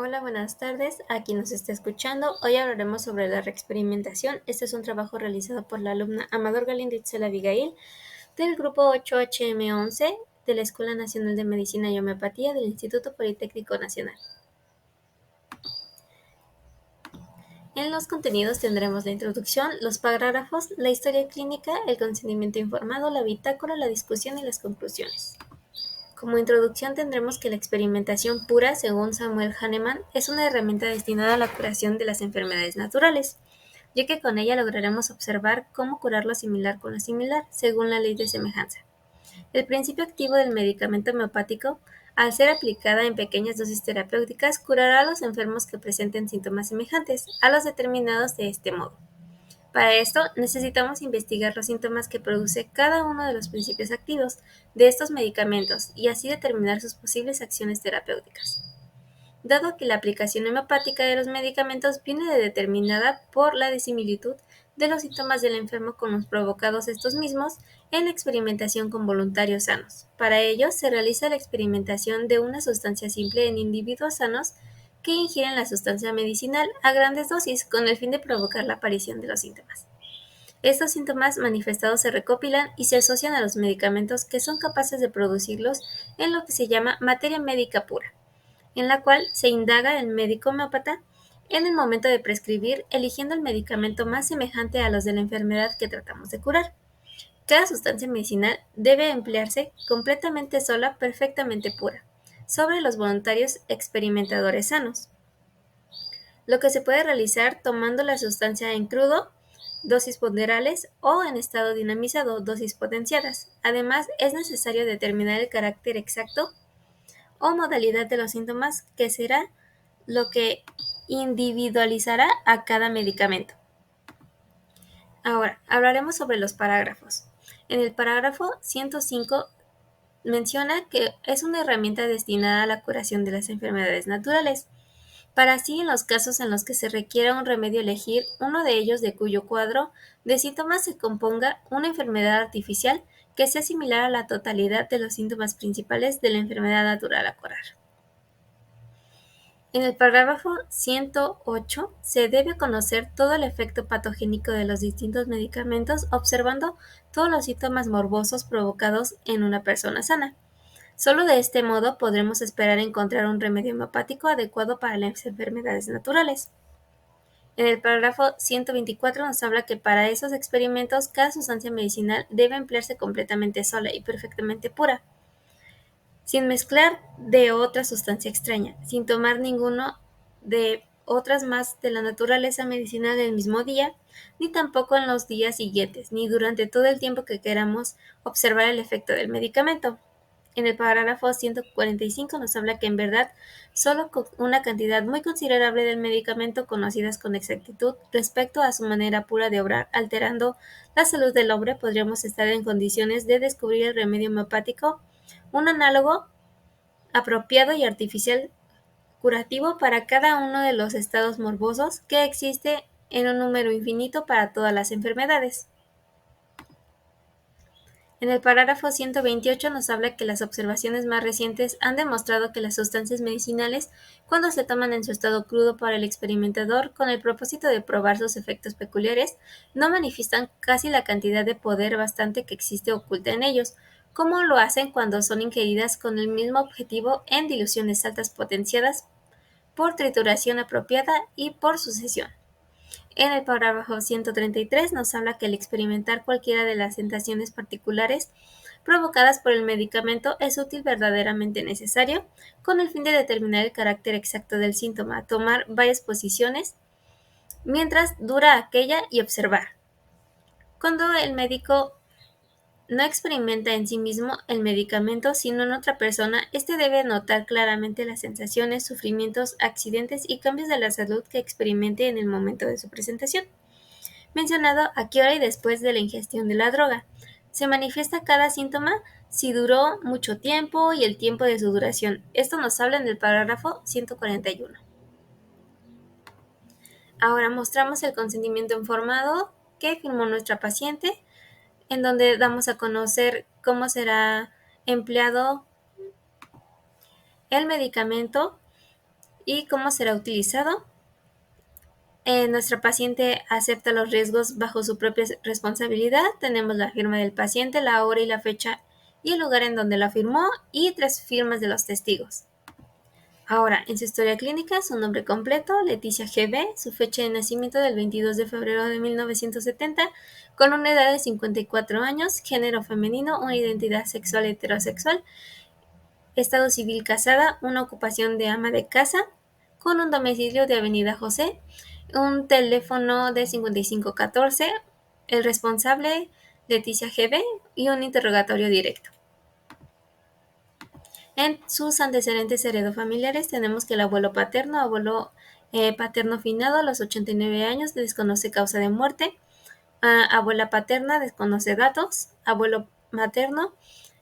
Hola, buenas tardes a quien nos está escuchando. Hoy hablaremos sobre la reexperimentación. Este es un trabajo realizado por la alumna Amador Galindo Itzel Abigail del grupo 8HM11 de la Escuela Nacional de Medicina y Homeopatía del Instituto Politécnico Nacional. En los contenidos tendremos la introducción, los parágrafos, la historia clínica, el consentimiento informado, la bitácora, la discusión y las conclusiones. Como introducción tendremos que la experimentación pura, según Samuel Hahnemann, es una herramienta destinada a la curación de las enfermedades naturales, ya que con ella lograremos observar cómo curar lo similar con lo similar, según la ley de semejanza. El principio activo del medicamento homeopático, al ser aplicada en pequeñas dosis terapéuticas, curará a los enfermos que presenten síntomas semejantes a los determinados de este modo. Para esto, necesitamos investigar los síntomas que produce cada uno de los principios activos de estos medicamentos y así determinar sus posibles acciones terapéuticas. Dado que la aplicación homeopática de los medicamentos viene determinada por la disimilitud de los síntomas del enfermo con los provocados estos mismos en la experimentación con voluntarios sanos. Para ello, se realiza la experimentación de una sustancia simple en individuos sanos que ingieren la sustancia medicinal a grandes dosis con el fin de provocar la aparición de los síntomas. Estos síntomas manifestados se recopilan y se asocian a los medicamentos que son capaces de producirlos en lo que se llama materia médica pura, en la cual se indaga el médico homeópata en el momento de prescribir, eligiendo el medicamento más semejante a los de la enfermedad que tratamos de curar. Cada sustancia medicinal debe emplearse completamente sola, perfectamente pura, sobre los voluntarios experimentadores sanos, lo que se puede realizar tomando la sustancia en crudo, dosis ponderales, o en estado dinamizado, dosis potenciadas. Además, es necesario determinar el carácter exacto o modalidad de los síntomas, que será lo que individualizará a cada medicamento. Ahora, hablaremos sobre los parágrafos. En el parágrafo 105 menciona que es una herramienta destinada a la curación de las enfermedades naturales. Para así, en los casos en los que se requiera un remedio, elegir uno de ellos de cuyo cuadro de síntomas se componga una enfermedad artificial que sea similar a la totalidad de los síntomas principales de la enfermedad natural a curar. En el parágrafo 108 se debe conocer todo el efecto patogénico de los distintos medicamentos, observando todos los síntomas morbosos provocados en una persona sana. Solo de este modo podremos esperar encontrar un remedio homeopático adecuado para las enfermedades naturales. En el parágrafo 124 nos habla que para esos experimentos cada sustancia medicinal debe emplearse completamente sola y perfectamente pura, sin mezclar de otra sustancia extraña, sin tomar ninguno de otras más de la naturaleza medicinal el mismo día, ni tampoco en los días siguientes, ni durante todo el tiempo que queramos observar el efecto del medicamento. En el parágrafo 145 nos habla que en verdad solo con una cantidad muy considerable del medicamento conocidas con exactitud respecto a su manera pura de obrar, alterando la salud del hombre, podríamos estar en condiciones de descubrir el remedio homeopático, un análogo apropiado y artificial curativo para cada uno de los estados morbosos que existe en un número infinito para todas las enfermedades. En el parágrafo 128 nos habla que las observaciones más recientes han demostrado que las sustancias medicinales, cuando se toman en su estado crudo para el experimentador con el propósito de probar sus efectos peculiares, no manifiestan casi la cantidad de poder bastante que existe oculta en ellos, como lo hacen cuando son ingeridas con el mismo objetivo en diluciones altas potenciadas por trituración apropiada y por sucesión. En el parágrafo 133 nos habla que el experimentar cualquiera de las sensaciones particulares provocadas por el medicamento es útil, verdaderamente necesario, con el fin de determinar el carácter exacto del síntoma, tomar varias posiciones mientras dura aquella y observar. Cuando el médico no experimenta en sí mismo el medicamento, sino en otra persona, éste debe notar claramente las sensaciones, sufrimientos, accidentes y cambios de la salud que experimente en el momento de su presentación. Mencionado a qué hora y después de la ingestión de la droga. Se manifiesta cada síntoma, si duró mucho tiempo y el tiempo de su duración. Esto nos habla en el parágrafo 141. Ahora mostramos el consentimiento informado que firmó nuestra paciente, en donde damos a conocer cómo será empleado el medicamento ¿Y cómo será utilizado? Nuestra paciente acepta los riesgos bajo su propia responsabilidad. Tenemos la firma del paciente, la hora y la fecha y el lugar en donde la firmó y 3 firmas de los testigos. Ahora, en su historia clínica, su nombre completo, Leticia GB, su fecha de nacimiento del 22 de febrero de 1970, con una edad de 54 años, género femenino, una identidad sexual heterosexual, estado civil casada, una ocupación de ama de casa, con un domicilio de Avenida José, un teléfono de 5514, el responsable, Leticia GB, y un interrogatorio directo. En sus antecedentes heredofamiliares tenemos que el abuelo paterno, paterno finado a los 89 años, desconoce causa de muerte. Abuela paterna, desconoce datos.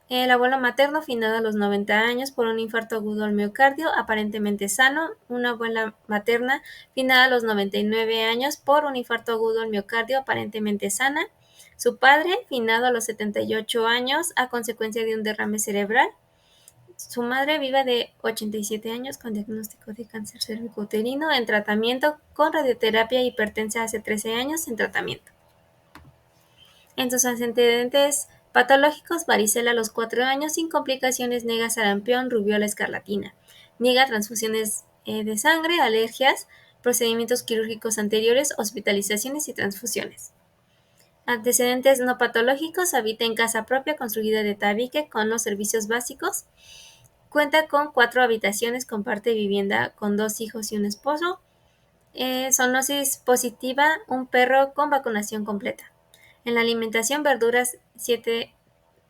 El abuelo materno finado a los 90 años por un infarto agudo al miocardio, aparentemente sano. Una abuela materna finada a los 99 años por un infarto agudo al miocardio, aparentemente sana. Su padre finado a los 78 años a consecuencia de un derrame cerebral. Su madre viva de 87 años con diagnóstico de cáncer cervicouterino en tratamiento con radioterapia y hipertensa hace 13 años en tratamiento. En sus antecedentes patológicos, varicela a los 4 años sin complicaciones, niega sarampión, rubiola, escarlatina. Niega transfusiones de sangre, alergias, procedimientos quirúrgicos anteriores, hospitalizaciones y transfusiones. Antecedentes no patológicos, habita en casa propia construida de tabique con los servicios básicos. Cuenta con 4 habitaciones, comparte vivienda con 2 hijos y un esposo. Zoonosis positiva, un perro con vacunación completa. En la alimentación, verduras 7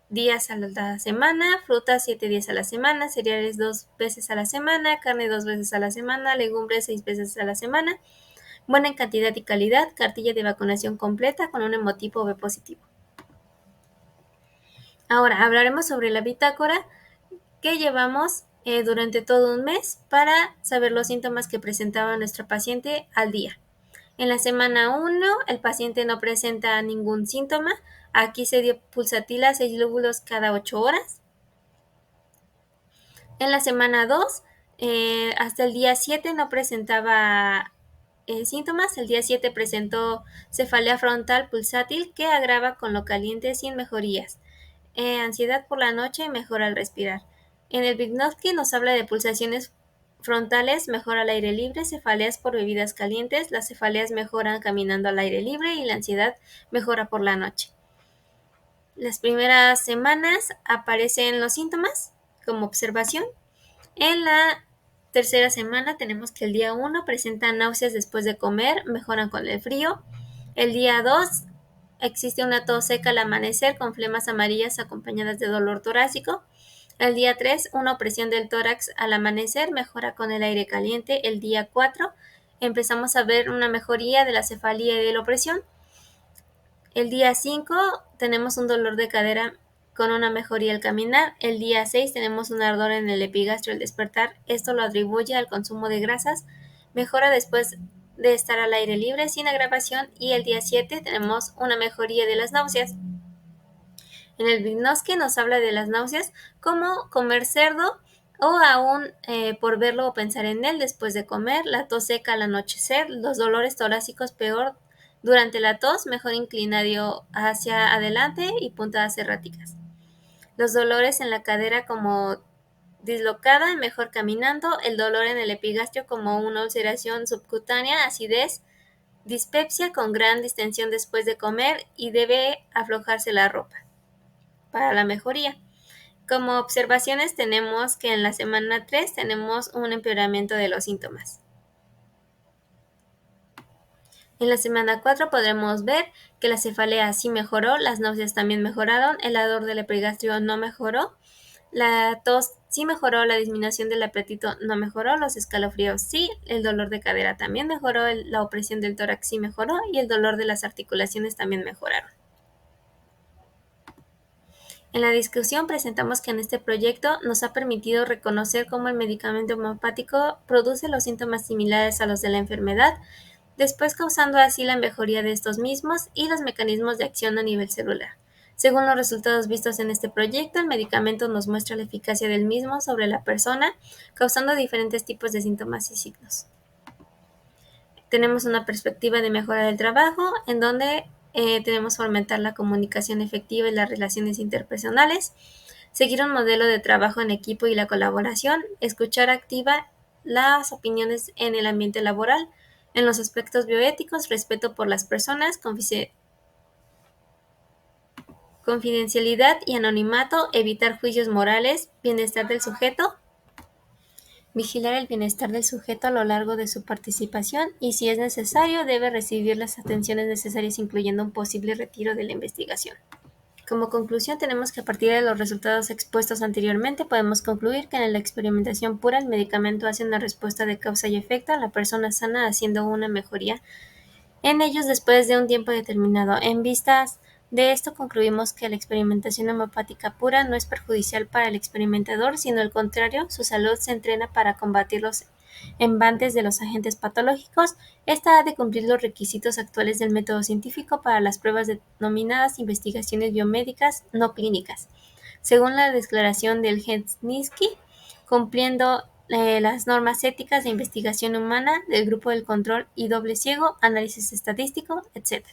días a la semana, frutas 7 días a la semana, cereales 2 veces a la semana, carne 2 veces a la semana, legumbres 6 veces a la semana. Buena en cantidad y calidad, cartilla de vacunación completa con un hemotipo B positivo. Ahora hablaremos sobre la bitácora que llevamos durante todo un mes para saber los síntomas que presentaba nuestra paciente al día. En la semana 1, el paciente no presenta ningún síntoma. Aquí se dio pulsatila 6 lóbulos cada 8 horas. En la semana 2, hasta el día 7 no presentaba síntomas. El día 7 presentó cefalea frontal pulsátil que agrava con lo caliente sin mejorías. Ansiedad por la noche y mejora al respirar. En el Vygotsky nos habla de pulsaciones frontales, mejora al aire libre, cefaleas por bebidas calientes, las cefaleas mejoran caminando al aire libre y la ansiedad mejora por la noche. Las primeras semanas aparecen los síntomas como observación. En la tercera semana tenemos que el día 1 presenta náuseas después de comer, mejoran con el frío. El día 2 existe una tos seca al amanecer con flemas amarillas acompañadas de dolor torácico. El día 3, una opresión del tórax al amanecer, mejora con el aire caliente. El día 4, empezamos a ver una mejoría de la cefalía y de la opresión. El día 5, tenemos un dolor de cadera con una mejoría al caminar. El día 6, tenemos un ardor en el epigastrio al despertar. Esto lo atribuye al consumo de grasas. Mejora después de estar al aire libre sin agravación. Y el día 7, tenemos una mejoría de las náuseas. En el Vygotsky nos habla de las náuseas como comer cerdo o aún por verlo o pensar en él después de comer, la tos seca al anochecer, los dolores torácicos peor durante la tos, mejor inclinado hacia adelante y puntadas erráticas. Los dolores en la cadera como dislocada, mejor caminando, el dolor en el epigastrio como una ulceración subcutánea, acidez, dispepsia con gran distensión después de comer y debe aflojarse la ropa para la mejoría. Como observaciones tenemos que en la semana 3 tenemos un empeoramiento de los síntomas. En la semana 4 podremos ver que la cefalea sí mejoró, las náuseas también mejoraron, el ardor del epigastrio no mejoró, la tos sí mejoró, la disminución del apetito no mejoró, los escalofríos sí, el dolor de cadera también mejoró, la opresión del tórax sí mejoró y el dolor de las articulaciones también mejoraron. En la discusión presentamos que en este proyecto nos ha permitido reconocer cómo el medicamento homeopático produce los síntomas similares a los de la enfermedad, después causando así la mejoría de estos mismos y los mecanismos de acción a nivel celular. Según los resultados vistos en este proyecto, el medicamento nos muestra la eficacia del mismo sobre la persona, causando diferentes tipos de síntomas y signos. Tenemos una perspectiva de mejora del trabajo, en donde tenemos fomentar la comunicación efectiva y las relaciones interpersonales, seguir un modelo de trabajo en equipo y la colaboración, escuchar activa las opiniones en el ambiente laboral, en los aspectos bioéticos, respeto por las personas, confidencialidad y anonimato, evitar juicios morales, bienestar del sujeto, vigilar el bienestar del sujeto a lo largo de su participación y, si es necesario, debe recibir las atenciones necesarias, incluyendo un posible retiro de la investigación. Como conclusión, tenemos que a partir de los resultados expuestos anteriormente, podemos concluir que en la experimentación pura el medicamento hace una respuesta de causa y efecto a la persona sana, haciendo una mejoría en ellos después de un tiempo determinado. En vistas de esto, concluimos que la experimentación homeopática pura no es perjudicial para el experimentador, sino al contrario, su salud se entrena para combatir los embates de los agentes patológicos. Esta ha de cumplir los requisitos actuales del método científico para las pruebas denominadas investigaciones biomédicas no clínicas, según la declaración del Helsinki, cumpliendo las normas éticas de investigación humana del grupo del control y doble ciego, análisis estadístico, etc.